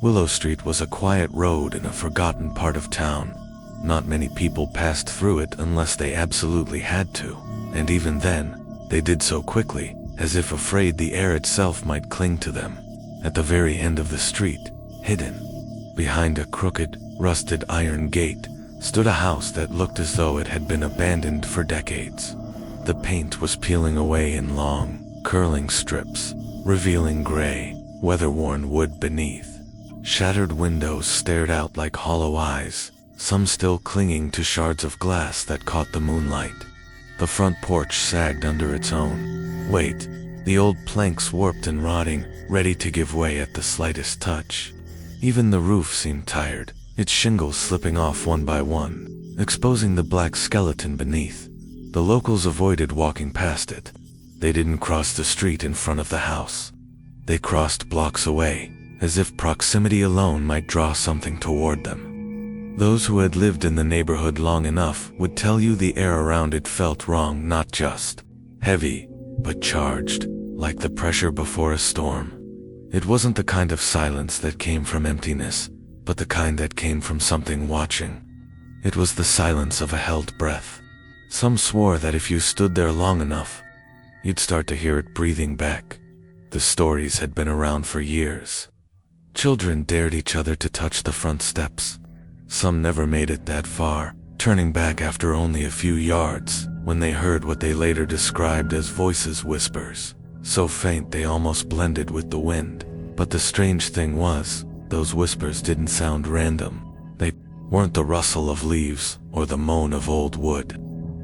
Willow Street was a quiet road in a forgotten part of town. Not many people passed through it unless they absolutely had to, and even then, they did so quickly, as if afraid the air itself might cling to them. At the very end of the street, hidden behind a crooked, rusted iron gate, stood a house that looked as though it had been abandoned for decades. The paint was peeling away in long, curling strips, revealing gray, weather-worn wood beneath. Shattered windows stared out like hollow eyes, some still clinging to shards of glass that caught the moonlight. The front porch sagged under its own weight, the old planks warped and rotting, ready to give way at the slightest touch. Even the roof seemed tired, its shingles slipping off one by one, exposing the black skeleton beneath. The locals avoided walking past it. They didn't cross the street in front of the house. They crossed blocks away, as if proximity alone might draw something toward them. Those who had lived in the neighborhood long enough would tell you the air around it felt wrong, not just heavy, but charged, like the pressure before a storm. It wasn't the kind of silence that came from emptiness, but the kind that came from something watching. It was the silence of a held breath. Some swore that if you stood there long enough, you'd start to hear it breathing back. The stories had been around for years. Children dared each other to touch the front steps. Some never made it that far, turning back after only a few yards, when they heard what they later described as voices, whispers, so faint they almost blended with the wind. But the strange thing was, those whispers didn't sound random. They weren't the rustle of leaves or the moan of old wood.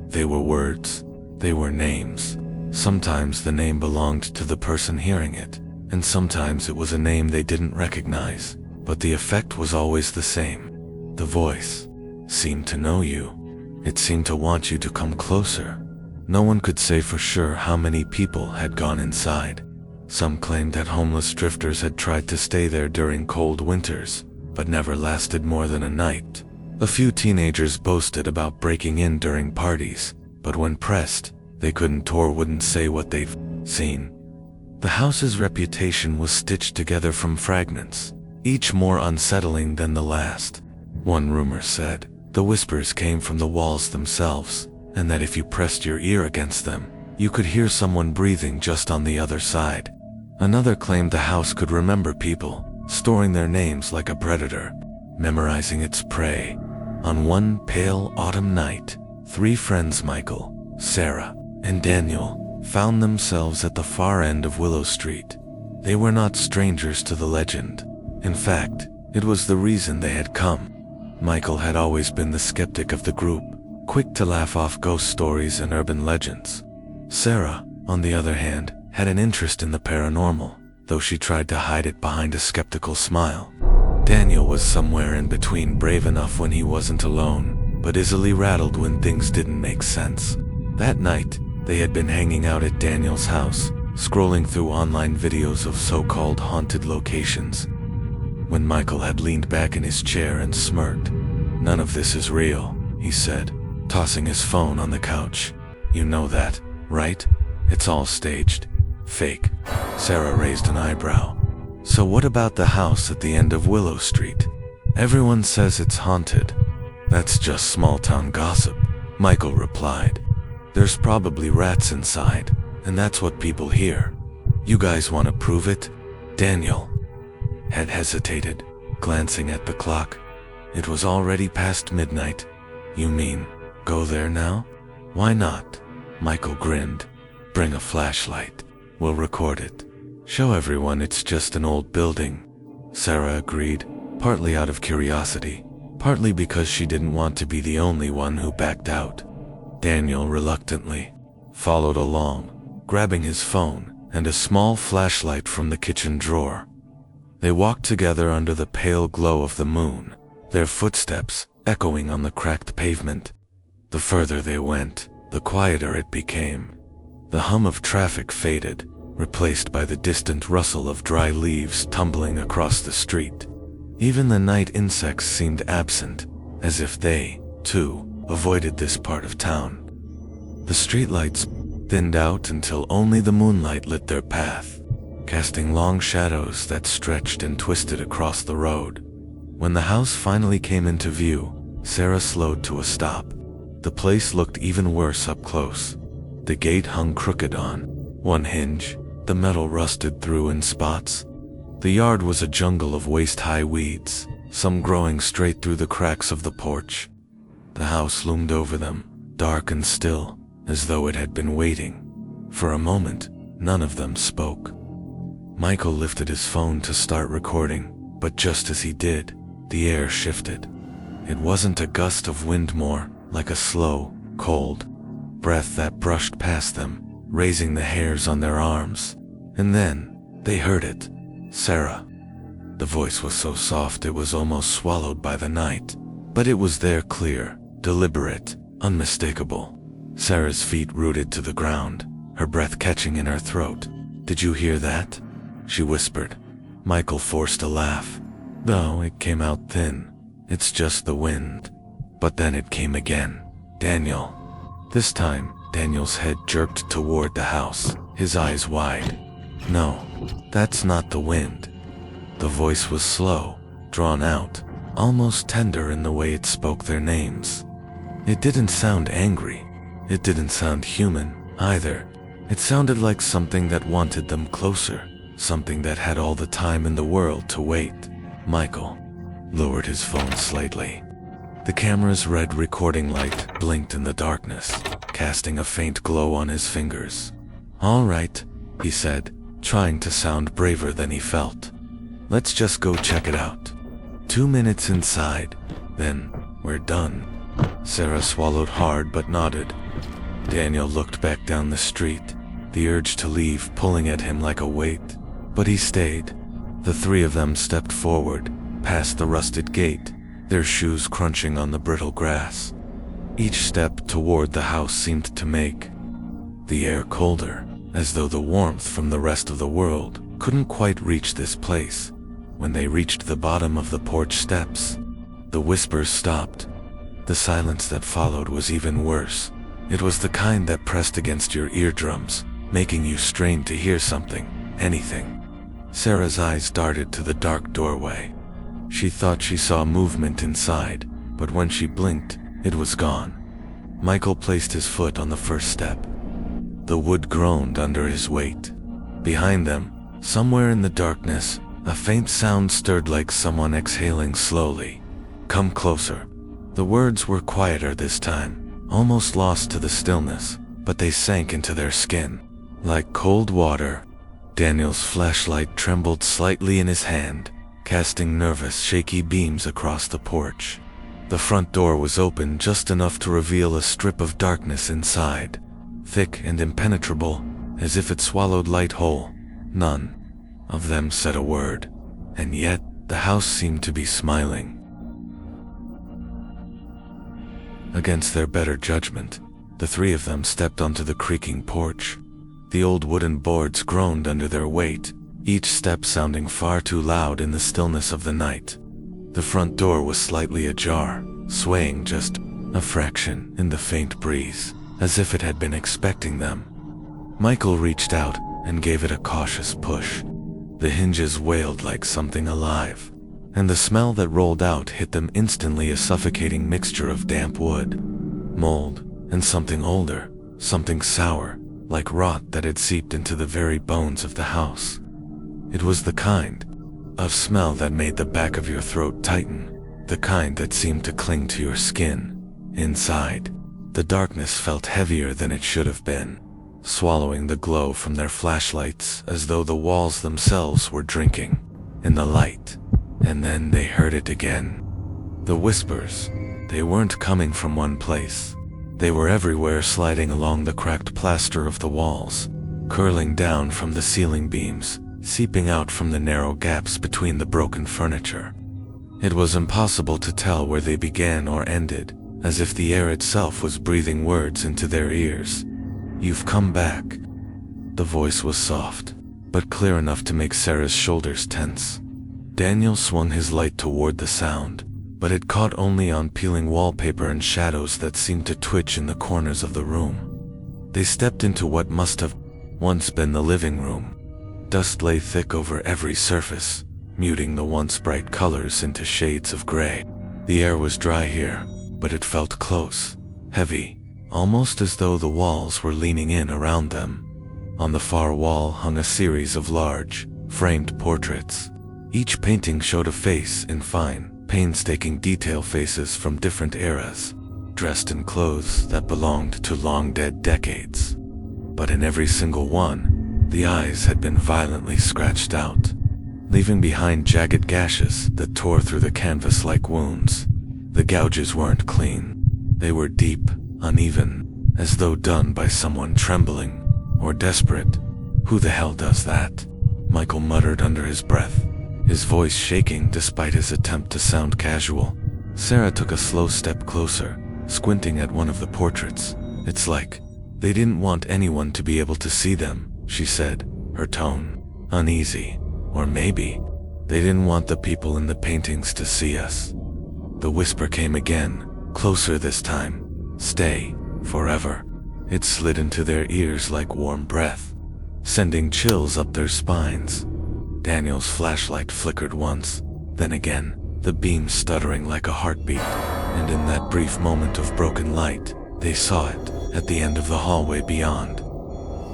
They were words. They were names. Sometimes the name belonged to the person hearing it, and sometimes it was a name they didn't recognize, but the effect was always the same. The voice seemed to know you. It seemed to want you to come closer. No one could say for sure how many people had gone inside. Some claimed that homeless drifters had tried to stay there during cold winters, but never lasted more than a night. A few teenagers boasted about breaking in during parties, but when pressed, they couldn't or wouldn't say what they've seen. The house's reputation was stitched together from fragments, each more unsettling than the last. One rumor said the whispers came from the walls themselves, and that if you pressed your ear against them, you could hear someone breathing just on the other side. Another claimed the house could remember people, storing their names like a predator, memorizing its prey. On one pale autumn night, 3 friends, Michael, Sarah, and Daniel, found themselves at the far end of Willow Street. They were not strangers to the legend. In fact, it was the reason they had come. Michael had always been the skeptic of the group, quick to laugh off ghost stories and urban legends. Sarah, on the other hand, had an interest in the paranormal, though she tried to hide it behind a skeptical smile. Daniel was somewhere in between, brave enough when he wasn't alone, but easily rattled when things didn't make sense. That night, they had been hanging out at Daniel's house, scrolling through online videos of so-called haunted locations, when Michael had leaned back in his chair and smirked. "None of this is real," he said, tossing his phone on the couch. "You know that, right? It's all staged. Fake." Sarah raised an eyebrow. "So what about the house at the end of Willow Street? Everyone says it's haunted." "That's just small-town gossip," Michael replied. "There's probably rats inside, and that's what people hear. You guys want to prove it?" Daniel had hesitated, glancing at the clock. It was already past midnight. "You mean, go there now?" "Why not?" Michael grinned. "Bring a flashlight. We'll record it. Show everyone it's just an old building." Sarah agreed, partly out of curiosity, partly because she didn't want to be the only one who backed out. Daniel reluctantly followed along, grabbing his phone and a small flashlight from the kitchen drawer. They walked together under the pale glow of the moon, their footsteps echoing on the cracked pavement. The further they went, the quieter it became. The hum of traffic faded, replaced by the distant rustle of dry leaves tumbling across the street. Even the night insects seemed absent, as if they, too, avoided this part of town. The streetlights thinned out until only the moonlight lit their path. casting long shadows that stretched and twisted across the road. When the house finally came into view, Sarah slowed to a stop. The place looked even worse up close. The gate hung crooked on one hinge, the metal rusted through in spots. The yard was a jungle of waist-high weeds, some growing straight through the cracks of the porch. The house loomed over them, dark and still, as though it had been waiting. For a moment, none of them spoke. Michael lifted his phone to start recording, but just as he did, the air shifted. It wasn't a gust of wind more, like a slow, cold breath that brushed past them, raising the hairs on their arms. And then, they heard it. Sarah. The voice was so soft it was almost swallowed by the night, but it was there, clear, deliberate, unmistakable. Sarah's feet rooted to the ground, her breath catching in her throat. "Did you hear that?" she whispered. Michael forced a laugh. "No, it came out thin. It's just the wind." But then it came again. "Daniel." This time, Daniel's head jerked toward the house, his eyes wide. "No, that's not the wind." The voice was slow, drawn out, almost tender in the way it spoke their names. It didn't sound angry. It didn't sound human, either. It sounded like something that wanted them closer, something that had all the time in the world to wait. Michael lowered his phone slightly. The camera's red recording light blinked in the darkness, casting a faint glow on his fingers. "All right," he said, trying to sound braver than he felt. "Let's just go check it out. 2 minutes inside, then we're done." Sarah swallowed hard but nodded. Daniel looked back down the street, the urge to leave pulling at him like a weight, but he stayed. The three of them stepped forward, past the rusted gate, their shoes crunching on the brittle grass. Each step toward the house seemed to make the air colder, as though the warmth from the rest of the world couldn't quite reach this place. When they reached the bottom of the porch steps, the whispers stopped. The silence that followed was even worse. It was the kind that pressed against your eardrums, making you strain to hear something, anything. Sarah's eyes darted to the dark doorway. She thought she saw movement inside, but when she blinked, it was gone. Michael placed his foot on the first step. The wood groaned under his weight. Behind them, somewhere in the darkness, a faint sound stirred like someone exhaling slowly. "Come closer." The words were quieter this time, almost lost to the stillness, but they sank into their skin like cold water. Daniel's flashlight trembled slightly in his hand, casting nervous, shaky beams across the porch. The front door was open just enough to reveal a strip of darkness inside, thick and impenetrable, as if it swallowed light whole. None of them said a word, and yet the house seemed to be smiling. Against their better judgment, the three of them stepped onto the creaking porch. The old wooden boards groaned under their weight, each step sounding far too loud in the stillness of the night. The front door was slightly ajar, swaying just a fraction in the faint breeze, as if it had been expecting them. Michael reached out and gave it a cautious push. The hinges wailed like something alive, and the smell that rolled out hit them instantly, a suffocating mixture of damp wood, mold, and something older, something sour, like rot that had seeped into the very bones of the house. It was the kind of smell that made the back of your throat tighten, the kind that seemed to cling to your skin. Inside, the darkness felt heavier than it should have been, swallowing the glow from their flashlights as though the walls themselves were drinking in the light. And then they heard it again. The whispers, they weren't coming from one place. They were everywhere, sliding along the cracked plaster of the walls, curling down from the ceiling beams, seeping out from the narrow gaps between the broken furniture. It was impossible to tell where they began or ended, as if the air itself was breathing words into their ears. "You've come back." The voice was soft, but clear enough to make Sarah's shoulders tense. Daniel swung his light toward the sound, but it caught only on peeling wallpaper and shadows that seemed to twitch in the corners of the room. They stepped into what must have once been the living room. Dust lay thick over every surface, muting the once bright colors into shades of gray. The air was dry here, but it felt close, heavy, almost as though the walls were leaning in around them. On the far wall hung a series of large, framed portraits. Each painting showed a face in fine, painstaking detail, faces from different eras, dressed in clothes that belonged to long-dead decades. But in every single one, the eyes had been violently scratched out, leaving behind jagged gashes that tore through the canvas like wounds. The gouges weren't clean. They were deep, uneven, as though done by someone trembling or desperate. "Who the hell does that?" Michael muttered under his breath, his voice shaking despite his attempt to sound casual. Sarah took a slow step closer, squinting at one of the portraits. "It's like they didn't want anyone to be able to see them," she said, her tone uneasy. "Or maybe they didn't want the people in the paintings to see us." The whisper came again, closer this time. "Stay, forever." It slid into their ears like warm breath, sending chills up their spines. Daniel's flashlight flickered once, then again, the beam stuttering like a heartbeat, and in that brief moment of broken light, they saw it, at the end of the hallway beyond.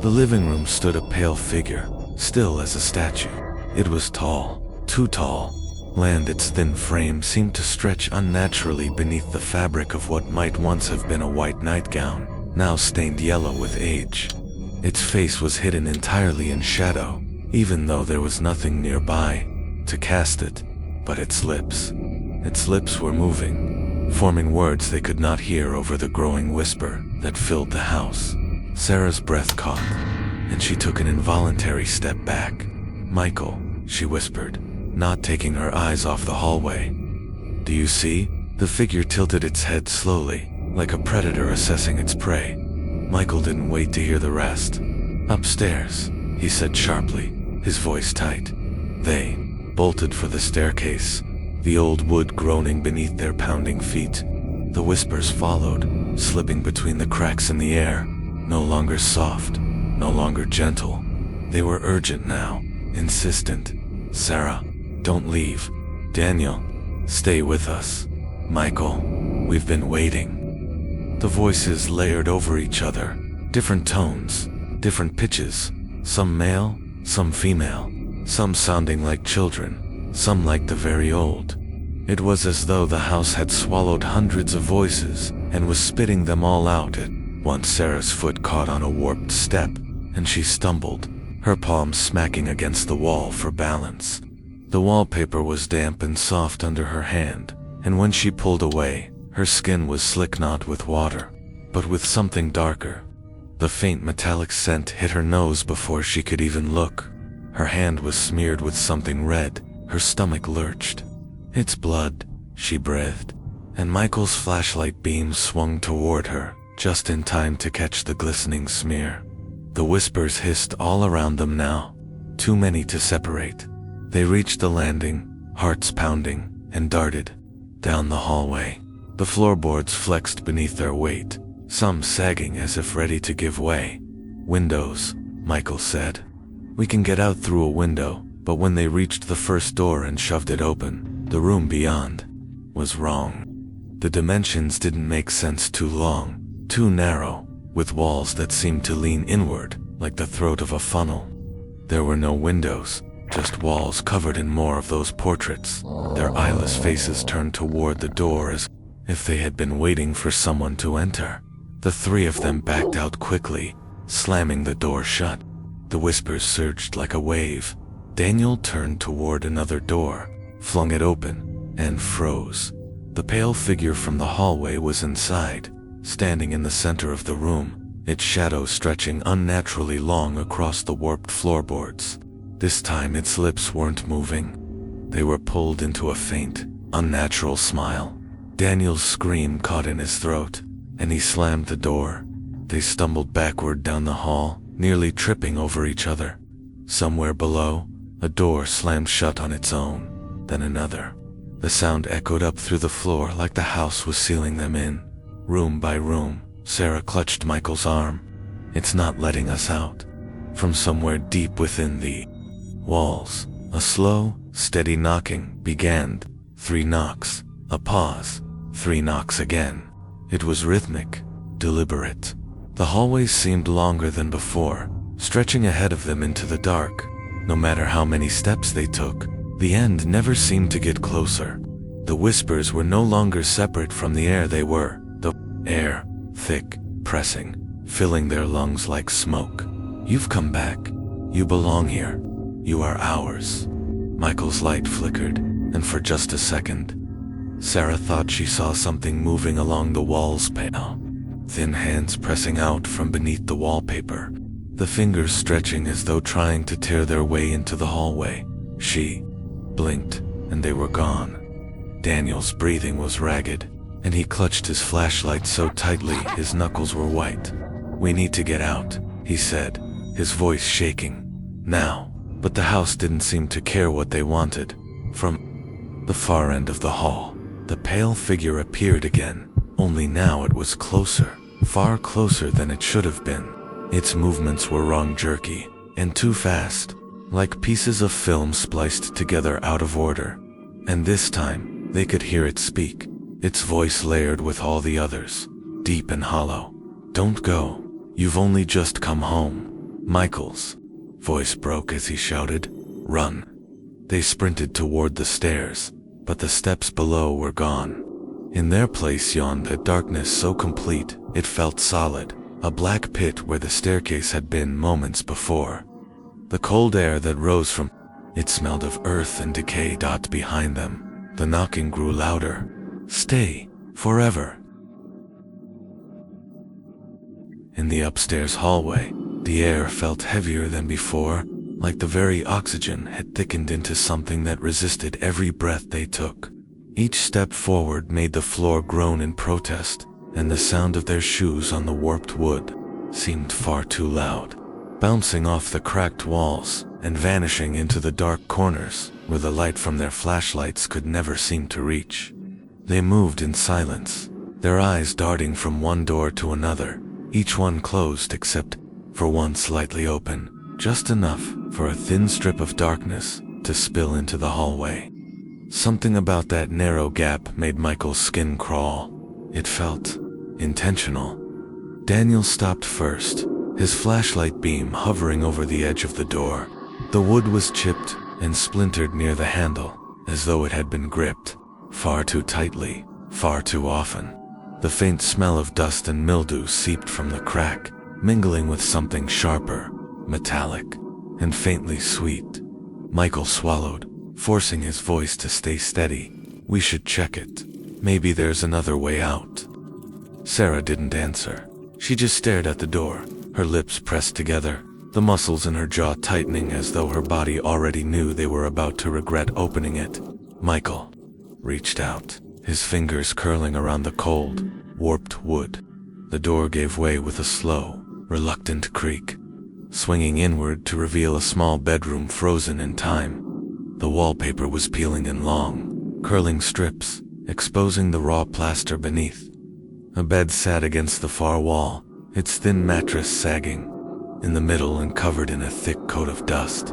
The living room stood a pale figure, still as a statue. It was tall, too tall, and its thin frame seemed to stretch unnaturally beneath the fabric of what might once have been a white nightgown, now stained yellow with age. Its face was hidden entirely in shadow, even though there was nothing nearby to cast it. But its lips were moving, forming words they could not hear over the growing whisper that filled the house. Sarah's breath caught, and she took an involuntary step back. "Michael," she whispered, not taking her eyes off the hallway. "Do you see?" The figure tilted its head slowly, like a predator assessing its prey. Michael didn't wait to hear the rest. "Upstairs," he said sharply, his voice tight. They bolted for the staircase, the old wood groaning beneath their pounding feet. The whispers followed, slipping between the cracks in the air, no longer soft, no longer gentle. They were urgent now, insistent. "Sarah, don't leave. Daniel, stay with us. Michael, we've been waiting." The voices layered over each other, different tones, different pitches, some male, some female, some sounding like children, some like the very old. It was as though the house had swallowed hundreds of voices and was spitting them all out at once. Sarah's foot caught on a warped step, and she stumbled, her palms smacking against the wall for balance. The wallpaper was damp and soft under her hand, and when she pulled away, her skin was slick not with water, but with something darker. The faint metallic scent hit her nose before she could even look. Her hand was smeared with something red, her stomach lurched. "It's blood," she breathed, and Michael's flashlight beam swung toward her, just in time to catch the glistening smear. The whispers hissed all around them now, too many to separate. They reached the landing, hearts pounding, and darted down the hallway. The floorboards flexed beneath their weight, some sagging as if ready to give way. "Windows," Michael said. "We can get out through a window." But when they reached the first door and shoved it open, the room beyond was wrong. The dimensions didn't make sense. Too long, too narrow, with walls that seemed to lean inward, like the throat of a funnel. There were no windows, just walls covered in more of those portraits, their eyeless faces turned toward the door as if they had been waiting for someone to enter. The three of them backed out quickly, slamming the door shut. The whispers surged like a wave. Daniel turned toward another door, flung it open, and froze. The pale figure from the hallway was inside, standing in the center of the room, its shadow stretching unnaturally long across the warped floorboards. This time its lips weren't moving. They were pulled into a faint, unnatural smile. Daniel's scream caught in his throat, and he slammed the door. They stumbled backward down the hall, nearly tripping over each other. Somewhere below, a door slammed shut on its own, then another. The sound echoed up through the floor like the house was sealing them in. Room by room, Sarah clutched Michael's arm. "It's not letting us out." From somewhere deep within the walls. A slow, steady knocking began. 3 knocks, a pause, 3 knocks again. It was rhythmic, deliberate. The hallways seemed longer than before, stretching ahead of them into the dark. No matter how many steps they took, the end never seemed to get closer. The whispers were no longer separate from the air, they were the air, thick, pressing, filling their lungs like smoke. You've come back. You belong here. You are ours. Michael's light flickered, and for just a second, Sarah thought she saw something moving along the walls, pale, thin hands pressing out from beneath the wallpaper, the fingers stretching as though trying to tear their way into the hallway. She blinked, and they were gone. Daniel's breathing was ragged, and he clutched his flashlight so tightly his knuckles were white. "We need to get out," he said, his voice shaking. Now. But the house didn't seem to care what they wanted. From the far end of the hall, the pale figure appeared again, only now it was closer, far closer than it should have been. Its movements were wrong, jerky, and too fast, like pieces of film spliced together out of order. And this time, they could hear it speak, its voice layered with all the others, deep and hollow. "Don't go. You've only just come home." Michael's voice broke as he shouted, "Run." They sprinted toward the stairs, but the steps below were gone. In their place yawned a darkness so complete it felt solid, a black pit where the staircase had been moments before. The cold air that rose from it smelled of earth and decay. Behind them, the knocking grew louder. "Stay, forever." In the upstairs hallway, the air felt heavier than before, like the very oxygen had thickened into something that resisted every breath they took. Each step forward made the floor groan in protest, and the sound of their shoes on the warped wood seemed far too loud, bouncing off the cracked walls and vanishing into the dark corners where the light from their flashlights could never seem to reach. They moved in silence, their eyes darting from one door to another, each one closed except for one slightly open, just enough for a thin strip of darkness to spill into the hallway. Something about that narrow gap made Michael's skin crawl. It felt intentional. Daniel stopped first, his flashlight beam hovering over the edge of the door. The wood was chipped and splintered near the handle, as though it had been gripped far too tightly, far too often. The faint smell of dust and mildew seeped from the crack, mingling with something sharper, metallic, and faintly sweet. Michael swallowed, forcing his voice to stay steady. "We should check it. Maybe there's another way out." Sarah didn't answer. She just stared at the door, her lips pressed together, the muscles in her jaw tightening as though her body already knew they were about to regret opening it. Michael reached out, his fingers curling around the cold, warped wood. The door gave way with a slow, reluctant creak, swinging inward to reveal a small bedroom frozen in time. The wallpaper was peeling in long, curling strips, exposing the raw plaster beneath. A bed sat against the far wall, its thin mattress sagging. In the middle and covered in a thick coat of dust,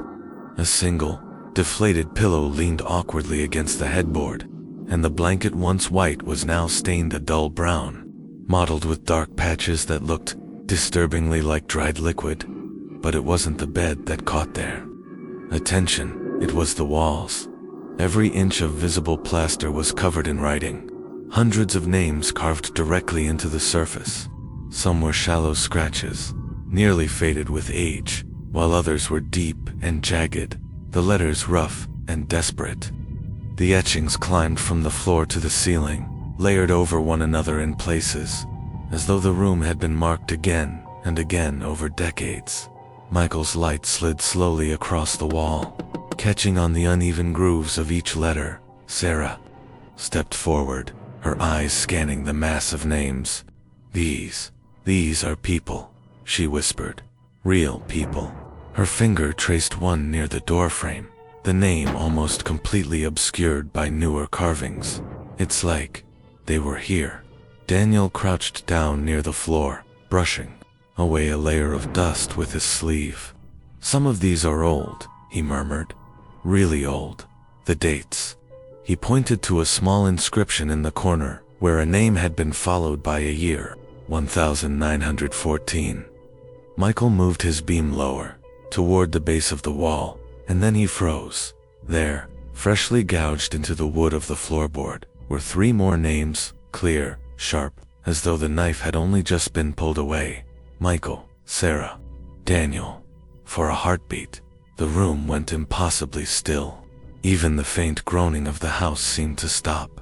a single, deflated pillow leaned awkwardly against the headboard, and the blanket once white was now stained a dull brown, mottled with dark patches that looked disturbingly like dried liquid. But it wasn't the bed that caught their attention, it was the walls. Every inch of visible plaster was covered in writing, hundreds of names carved directly into the surface. Some were shallow scratches, nearly faded with age, while others were deep and jagged, the letters rough and desperate. The etchings climbed from the floor to the ceiling, layered over one another in places, as though the room had been marked again and again over decades. Michael's light slid slowly across the wall, catching on the uneven grooves of each letter. Sarah stepped forward, her eyes scanning the mass of names. These are people," she whispered. "Real people." Her finger traced one near the doorframe, the name almost completely obscured by newer carvings. "It's like they were here." Daniel crouched down near the floor, brushing away a layer of dust with his sleeve. "Some of these are old," he murmured. Really old. The dates. He pointed to a small inscription in the corner, where a name had been followed by a year, 1914. Michael moved his beam lower, toward the base of the wall, and then he froze. There, freshly gouged into the wood of the floorboard, were 3 more names, clear, sharp, as though the knife had only just been pulled away. Michael, Sarah, Daniel. For a heartbeat, the room went impossibly still. Even the faint groaning of the house seemed to stop.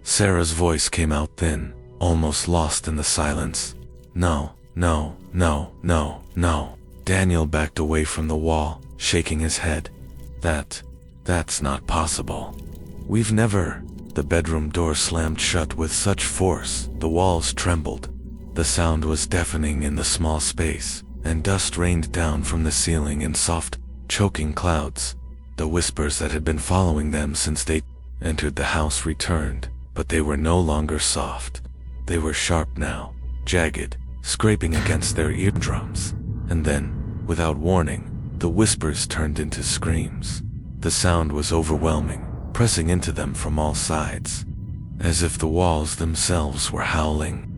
Sarah's voice came out thin, almost lost in the silence. No, no, no, no, no. Daniel backed away from the wall, shaking his head. That's not possible. We've never... The bedroom door slammed shut with such force, the walls trembled. The sound was deafening in the small space, and dust rained down from the ceiling in soft, choking clouds. The whispers that had been following them since they entered the house returned, but they were no longer soft. They were sharp now, jagged, scraping against their eardrums. And then, without warning, the whispers turned into screams. The sound was overwhelming, pressing into them from all sides, as if the walls themselves were howling.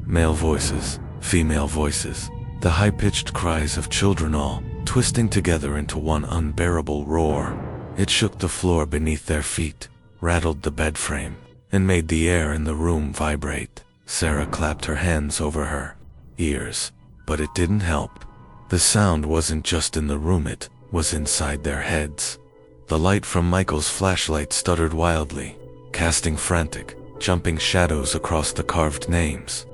Male voices, female voices, the high-pitched cries of children, all twisting together into one unbearable roar. It shook the floor beneath their feet, rattled the bed frame, and made the air in the room vibrate. Sarah clapped her hands over her ears, but it didn't help. The sound wasn't just in the room, it was inside their heads. The light from Michael's flashlight stuttered wildly, casting frantic, jumping shadows across the carved names.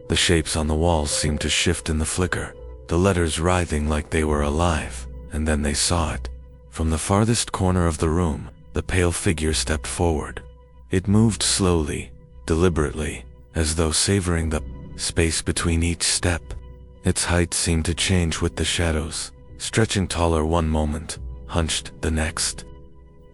The shapes on the walls seemed to shift in the flicker, the letters writhing like they were alive, and then they saw it. From the farthest corner of the room, the pale figure stepped forward. It moved slowly, deliberately, as though savoring the space between each step. Its height seemed to change with the shadows, stretching taller one moment, hunched the next.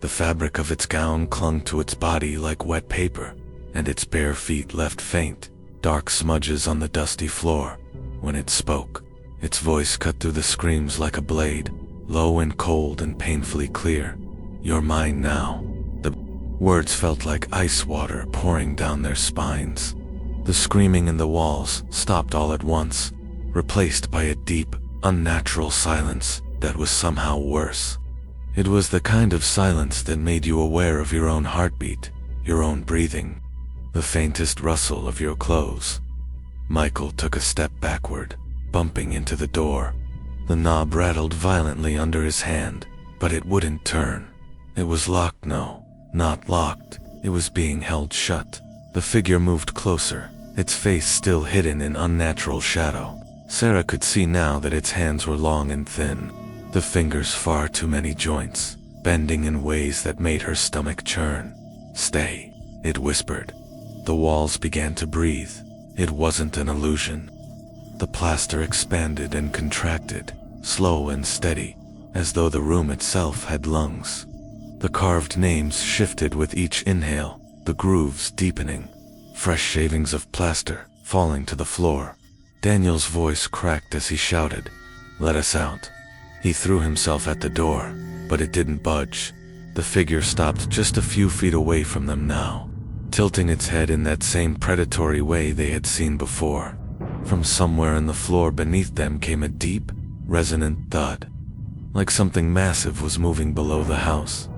The fabric of its gown clung to its body like wet paper, and its bare feet left faint, dark smudges on the dusty floor. When it spoke, its voice cut through the screams like a blade, low and cold and painfully clear. "You're mine now." The words felt like ice water pouring down their spines. The screaming in the walls stopped all at once, replaced by a deep, unnatural silence that was somehow worse. It was the kind of silence that made you aware of your own heartbeat, your own breathing, the faintest rustle of your clothes. Michael took a step backward, bumping into the door. The knob rattled violently under his hand, but it wouldn't turn. It was locked. No, not locked. It was being held shut. The figure moved closer, its face still hidden in unnatural shadow. Sarah could see now that its hands were long and thin, the fingers far too many joints, bending in ways that made her stomach churn. "Stay," it whispered. The walls began to breathe. It wasn't an illusion. The plaster expanded and contracted, slow and steady, as though the room itself had lungs. The carved names shifted with each inhale, the grooves deepening, fresh shavings of plaster falling to the floor. Daniel's voice cracked as he shouted, "Let us out." He threw himself at the door, but it didn't budge. The figure stopped just a few feet away from them now, tilting its head in that same predatory way they had seen before. From somewhere in the floor beneath them came a deep, resonant thud, like something massive was moving below the house.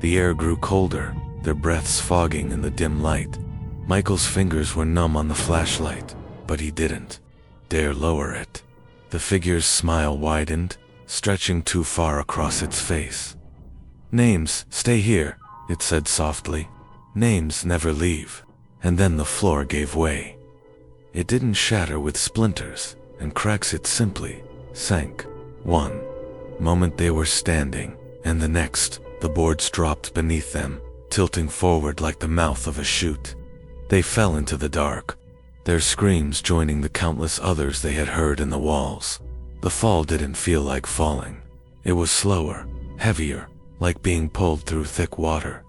The air grew colder, their breaths fogging in the dim light. Michael's fingers were numb on the flashlight, but he didn't dare lower it. The figure's smile widened, stretching too far across its face. "Names, stay here," it said softly. "Names never leave." And then the floor gave way. It didn't shatter with splinters and cracks, it simply sank. One moment they were standing, and the next, the boards dropped beneath them, tilting forward like the mouth of a chute. They fell into the dark, their screams joining the countless others they had heard in the walls. The fall didn't feel like falling. It was slower, heavier, like being pulled through thick water.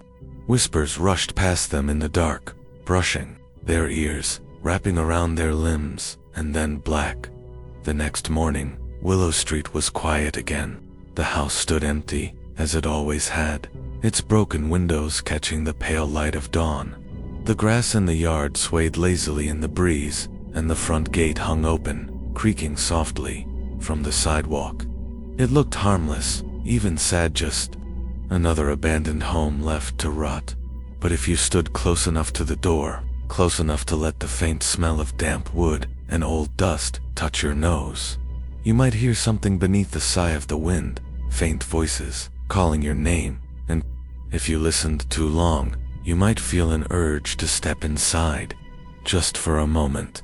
Whispers rushed past them in the dark, brushing their ears, wrapping around their limbs, and then black. The next morning, Willow Street was quiet again. The house stood empty, as it always had, its broken windows catching the pale light of dawn. The grass in the yard swayed lazily in the breeze, and the front gate hung open, creaking softly, from the sidewalk. It looked harmless, even sad, just another abandoned home left to rot. But if you stood close enough to the door, close enough to let the faint smell of damp wood and old dust touch your nose, you might hear something beneath the sigh of the wind, faint voices calling your name, and if you listened too long, you might feel an urge to step inside, just for a moment.